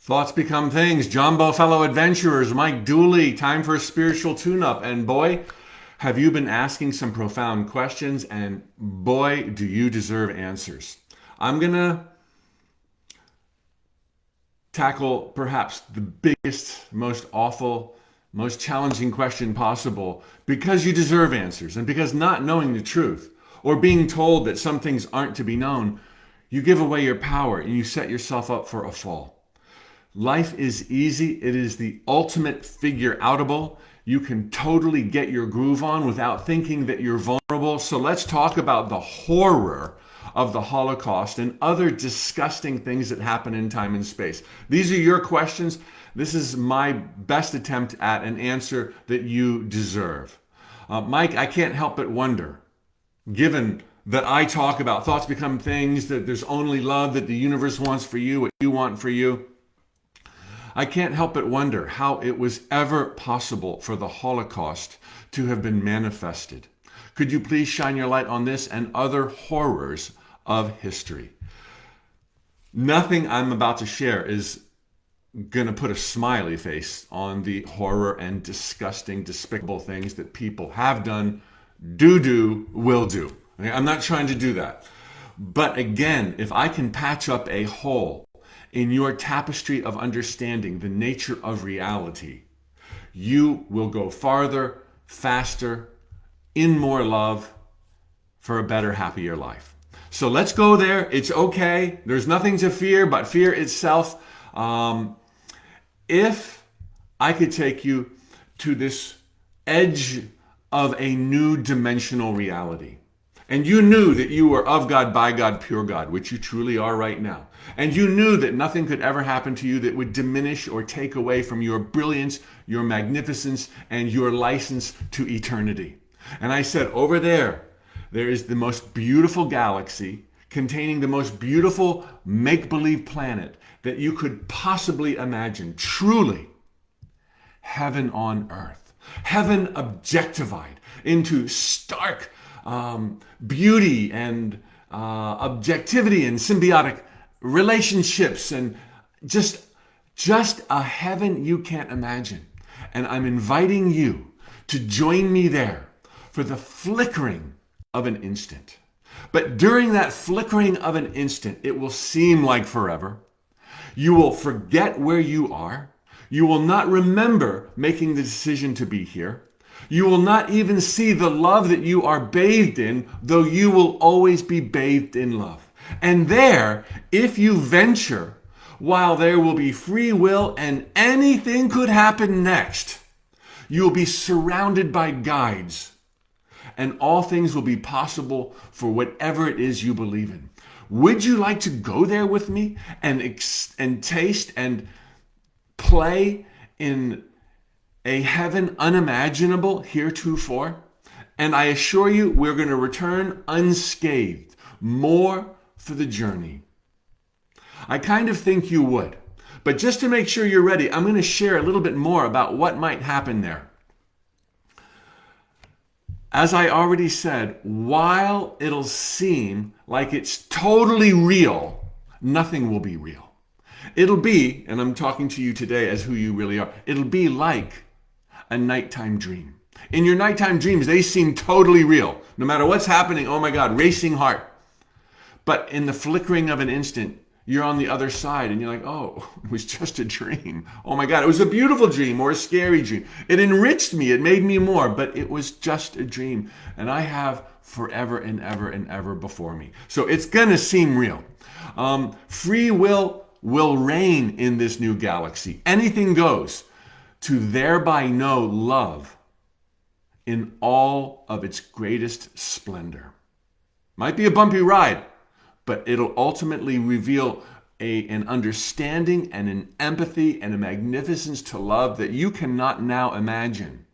Thoughts become things. Jumbo fellow adventurers, Mike Dooley, time for a spiritual tune-up. And boy, have you been asking some profound questions, and boy, do you deserve answers. I'm going to tackle perhaps the biggest, most awful, most challenging question possible because you deserve answers, and because not knowing the truth or being told that some things aren't to be known, you give away your power and you set yourself up for a fall. Life is easy. It is the ultimate figure outable. You can totally get your groove on without thinking that you're vulnerable. So let's talk about the horror of the Holocaust and other disgusting things that happen in time and space. These are your questions. This is my best attempt at an answer that you deserve. Mike, I can't help but wonder, given that I talk about thoughts become things, that there's only love, that the universe wants for you what you want for you, I can't help but wonder how it was ever possible for the Holocaust to have been manifested. Could you please shine your light on this and other horrors of history? Nothing I'm about to share is going to put a smiley face on the horror and disgusting, despicable things that people have done, will do. Okay? I'm not trying to do that. But again, if I can patch up a hole in your tapestry of understanding the nature of reality, you will go farther, faster, in more love, for a better, happier life. So let's go there. It's okay. There's nothing to fear but fear itself. If I could take you to this edge of a new dimensional reality, and you knew that you were of God, by God, pure God, which you truly are right now, and you knew that nothing could ever happen to you that would diminish or take away from your brilliance, your magnificence, and your license to eternity. And I said, over there is the most beautiful galaxy containing the most beautiful make-believe planet that you could possibly imagine. Truly, heaven on earth. Heaven objectified into stark beauty and objectivity and symbiotic relationships, and just a heaven you can't imagine. And I'm inviting you to join me there for the flickering of an instant. But during that flickering of an instant, it will seem like forever. You will forget where you are. You will not remember making the decision to be here. You will not even see the love that you are bathed in, though you will always be bathed in love. And there, if you venture, while there will be free will and anything could happen next, you will be surrounded by guides, and all things will be possible for whatever it is you believe in. Would you like to go there with me and taste and play in a heaven unimaginable heretofore? And I assure you, we're going to return unscathed, more for the journey. I kind of think you would. But just to make sure you're ready, I'm going to share a little bit more about what might happen there. As I already said, while it'll seem like it's totally real, nothing will be real. It'll be, and I'm talking to you today as who you really are, it'll be like a nighttime dream. In your nighttime dreams, they seem totally real. No matter what's happening, oh my God, racing heart. But in the flickering of an instant, you're on the other side and you're like, oh, it was just a dream. Oh my God, it was a beautiful dream or a scary dream. It enriched me, it made me more, but it was just a dream. And I have forever and ever before me. So it's gonna seem real. Free will reign in this new galaxy. Anything goes to thereby know love in all of its greatest splendor. Might be a bumpy ride, but it'll ultimately reveal an understanding and an empathy and a magnificence to love that you cannot now imagine.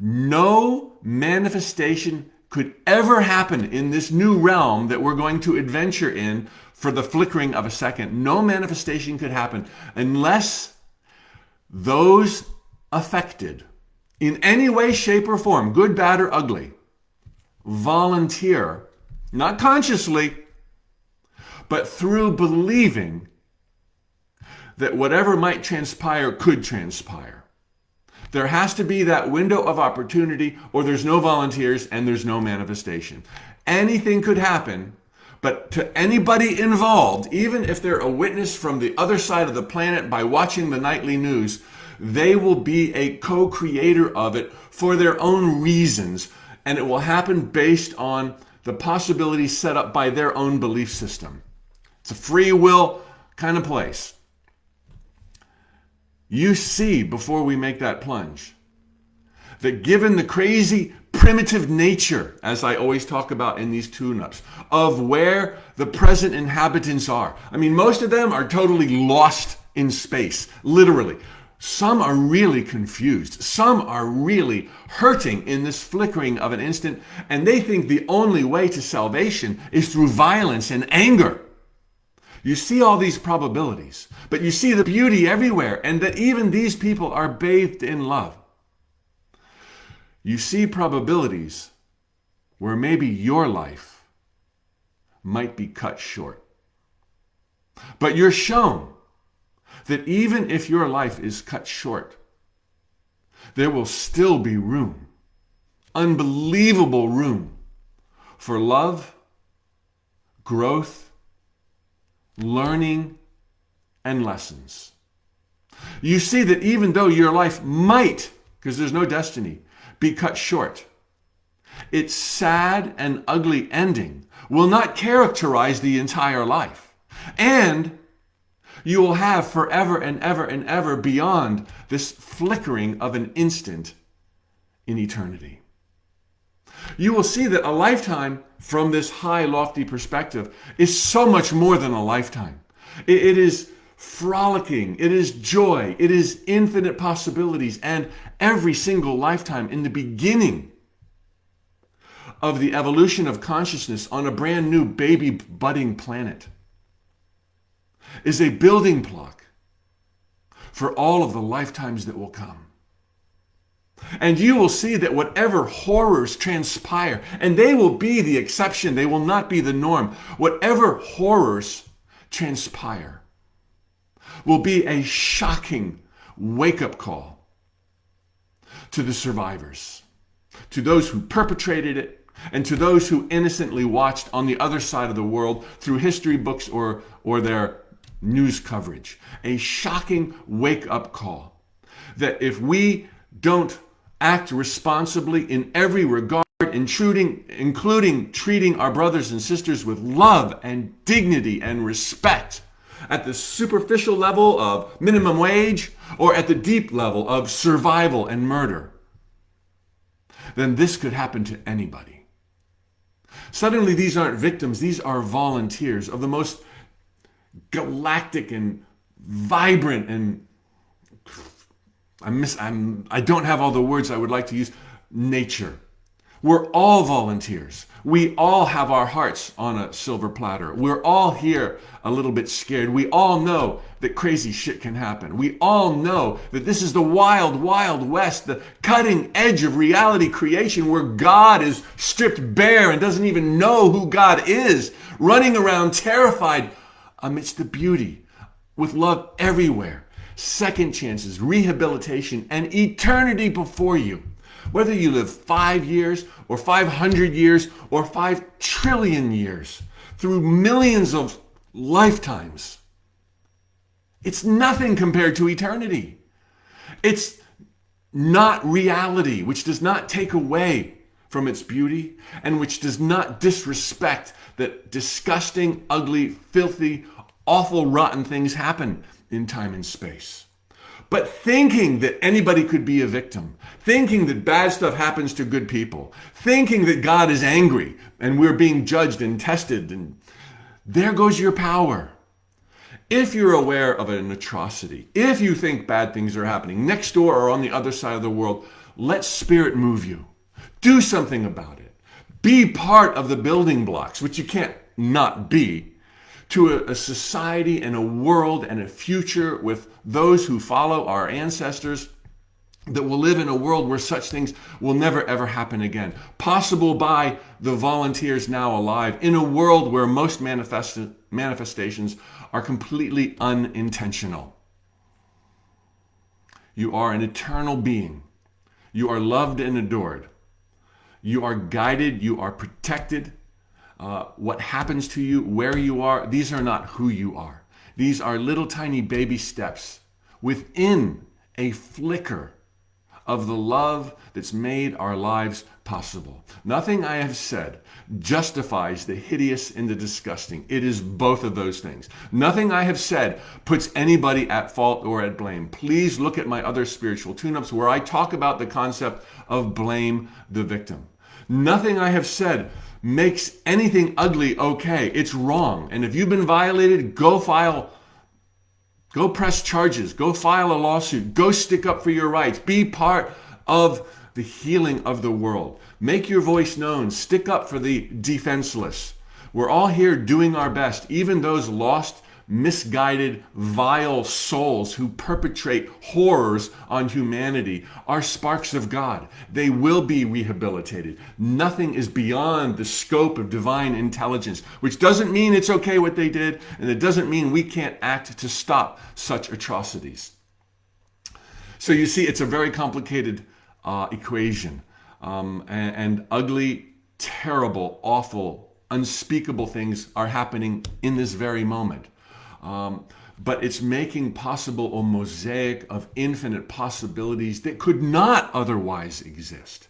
No manifestation could ever happen in this new realm that we're going to adventure in for the flickering of a second. No manifestation could happen unless those affected in any way, shape, or form, good, bad, or ugly, volunteer, not consciously, but through believing that whatever might transpire could transpire. There has to be that window of opportunity, or there's no volunteers and there's no manifestation. Anything could happen, but to anybody involved, even if they're a witness from the other side of the planet by watching the nightly news, they will be a co-creator of it for their own reasons, and it will happen based on the possibilities set up by their own belief system. It's a free will kind of place. You see, before we make that plunge, that given the crazy primitive nature, as I always talk about in these tune-ups, of where the present inhabitants are. I mean, most of them are totally lost in space, literally. Some are really confused. Some are really hurting in this flickering of an instant, and they think the only way to salvation is through violence and anger. You see all these probabilities, but you see the beauty everywhere, and that even these people are bathed in love. You see probabilities where maybe your life might be cut short. But you're shown that even if your life is cut short, there will still be room, unbelievable room, for love, growth, learning, and lessons. You see that even though your life might, because there's no destiny, be cut short, its sad and ugly ending will not characterize the entire life. And you will have forever and ever and ever beyond this flickering of an instant in eternity. You will see that a lifetime from this high, lofty perspective is so much more than a lifetime. It is frolicking, it is joy, it is infinite possibilities, and every single lifetime in the beginning of the evolution of consciousness on a brand new baby budding planet is a building block for all of the lifetimes that will come. And you will see that whatever horrors transpire, and they will be the exception, they will not be the norm, whatever horrors transpire will be a shocking wake-up call to the survivors, to those who perpetrated it, and to those who innocently watched on the other side of the world through history books or their news coverage. A shocking wake-up call that if we don't act responsibly in every regard, including treating our brothers and sisters with love and dignity and respect, at the superficial level of minimum wage or at the deep level of survival and murder, then this could happen to anybody. Suddenly, these aren't victims, these are volunteers of the most galactic and vibrant and I don't have all the words I would like to use, nature. We're all volunteers. We all have our hearts on a silver platter. We're all here a little bit scared. We all know that crazy shit can happen. We all know that this is the wild, wild west, the cutting edge of reality creation where God is stripped bare and doesn't even know who God is, running around terrified amidst the beauty with love everywhere, second chances, rehabilitation, and eternity before you. Whether you live 5 years or 500 years or 5 trillion years, through millions of lifetimes, it's nothing compared to eternity. It's not reality, which does not take away from its beauty and which does not disrespect that disgusting, ugly, filthy, awful, rotten things happen in time and space. But thinking that anybody could be a victim, thinking that bad stuff happens to good people, thinking that God is angry and we're being judged and tested, and there goes your power. If you're aware of an atrocity, if you think bad things are happening next door or on the other side of the world, let spirit move you. Do something about it. Be part of the building blocks, which you can't not be, to a society and a world and a future with those who follow our ancestors that will live in a world where such things will never ever happen again. Possible by the volunteers now alive in a world where most manifestations are completely unintentional. You are an eternal being. You are loved and adored. You are guided. You are protected. What happens to you, where you are, these are not who you are. These are little tiny baby steps within a flicker of the love that's made our lives possible. Nothing I have said justifies the hideous and the disgusting. It is both of those things. Nothing I have said puts anybody at fault or at blame. Please look at my other spiritual tune-ups where I talk about the concept of blame the victim. Nothing I have said makes anything ugly okay. It's wrong. And if you've been violated, go press charges, go file a lawsuit, go stick up for your rights, be part of the healing of the world. Make your voice known, stick up for the defenseless. We're all here doing our best, even those lost, misguided, vile souls who perpetrate horrors on humanity are sparks of God. They will be rehabilitated. Nothing is beyond the scope of divine intelligence, which doesn't mean it's okay what they did, and it doesn't mean we can't act to stop such atrocities. So you see, it's a very complicated equation, and ugly, terrible, awful, unspeakable things are happening in this very moment. But it's making possible a mosaic of infinite possibilities that could not otherwise exist.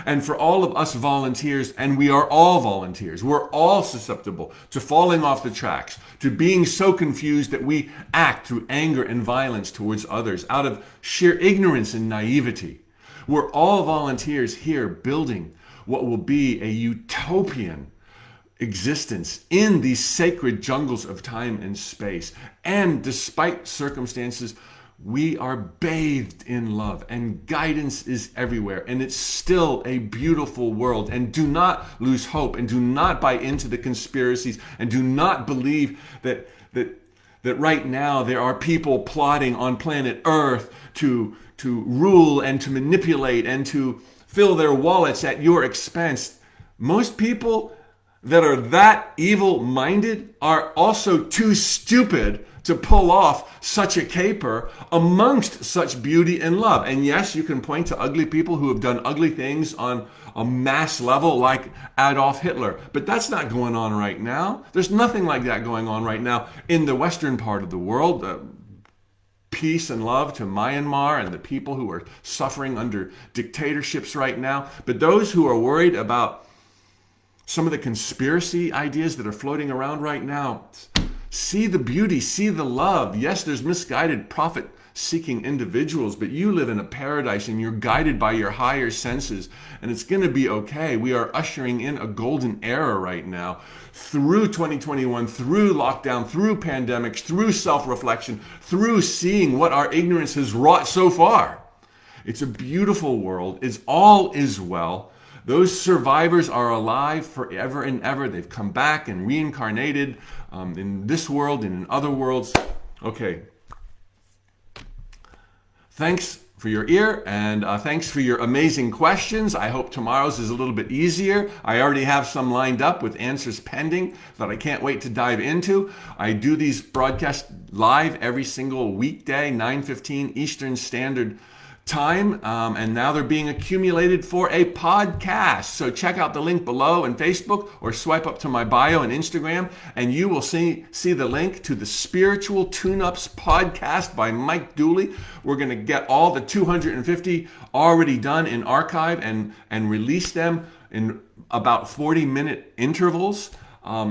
And for all of us volunteers, and we are all volunteers, we're all susceptible to falling off the tracks, to being so confused that we act through anger and violence towards others out of sheer ignorance and naivety. We're all volunteers here building what will be a utopian existence in these sacred jungles of time and space. And despite circumstances, we are bathed in love and guidance is everywhere. And it's still a beautiful world. And do not lose hope and do not buy into the conspiracies and do not believe that right now there are people plotting on planet Earth to rule and to manipulate and to fill their wallets at your expense. Most people that are that evil-minded are also too stupid to pull off such a caper amongst such beauty and love. And yes, you can point to ugly people who have done ugly things on a mass level like Adolf Hitler, but that's not going on right now. There's nothing like that going on right now in the Western part of the world. Peace and love to Myanmar and the people who are suffering under dictatorships right now. But those who are worried about some of the conspiracy ideas that are floating around right now, see the beauty, see the love. Yes, there's misguided profit-seeking individuals, but you live in a paradise and you're guided by your higher senses, and it's going to be okay. We are ushering in a golden era right now through 2021, through lockdown, through pandemics, through self-reflection, through seeing what our ignorance has wrought so far. It's a beautiful world. All is well. Those survivors are alive forever and ever. They've come back and reincarnated in this world and in other worlds. Okay. Thanks for your ear, and thanks for your amazing questions. I hope tomorrow's is a little bit easier. I already have some lined up with answers pending that I can't wait to dive into. I do these broadcasts live every single weekday, 9:15 Eastern Standard Time, and now they're being accumulated for a podcast. So check out the link below in Facebook or swipe up to my bio on Instagram and you will see the link to the Spiritual Tune-Ups podcast by Mike Dooley. We're going to get all the 250 already done in archive and release them in about 40-minute intervals.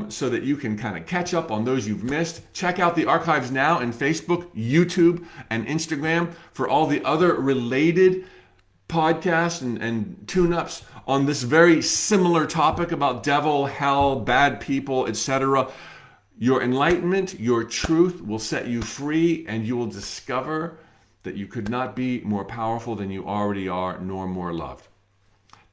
So that you can kind of catch up on those you've missed. Check out the archives now in Facebook, YouTube, and Instagram for all the other related podcasts and tune-ups on this very similar topic about devil, hell, bad people, etc. Your enlightenment, your truth will set you free, and you will discover that you could not be more powerful than you already are, nor more loved.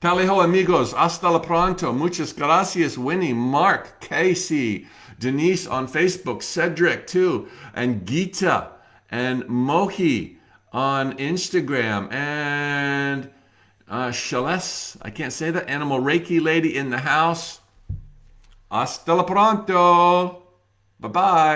Taliho amigos, hasta la pronto. Muchas gracias, Winnie, Mark, Casey, Denise on Facebook, Cedric too, and Gita, and Mohi on Instagram, and Shales, I can't say that, Animal Reiki Lady in the house. Hasta la pronto. Bye-bye.